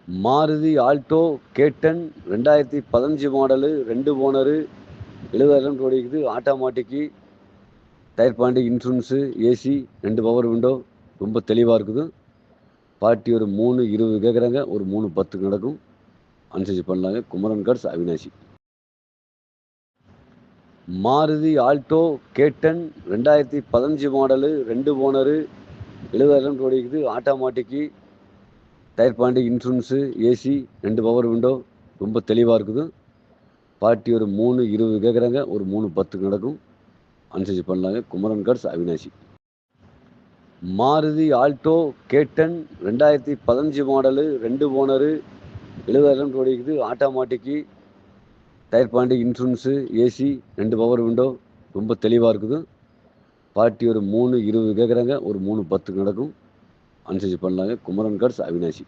Maruti Alto K10 2015 model 2 owner 70,000 ஓடிக்குது. Automatic tyre point, insurance, AC, 2 power window, ரொம்ப தெளிவாக இருக்குது. பார்ட்டி ஒரு 3:20 கேட்குறாங்க. ஒரு 3:10 நடக்கும். அனுசரிச்சு பண்ணலாங்க. Kumaran cars, Avinashi. Maruti Alto K10 2015 model 2 owner 70,000 ஓடிக்குது. Automatic tyre point, insurance, AC, 2 power window, ரொம்ப தெளிவாக இருக்குது. பார்ட்டி ஒரு 3:20 கேட்குறாங்க. ஒரு 3:10 நடக்கும். அனுசரிச்சு பண்ணலாங்க. Kumaran cars, Avinashi. Maruti Alto K10 2015 model 2 owner 70,000 ஓடிக்குது. Automatic tyre point, insurance, AC, 2 power window, ரொம்ப தெளிவாக இருக்குது. பார்ட்டி ஒரு 3:20 கேட்குறாங்க. ஒரு 3:10 நடக்கும். அனுசரிச்சு பண்ணலாங்க. குமரன் கார்ஸ், அவினாசி.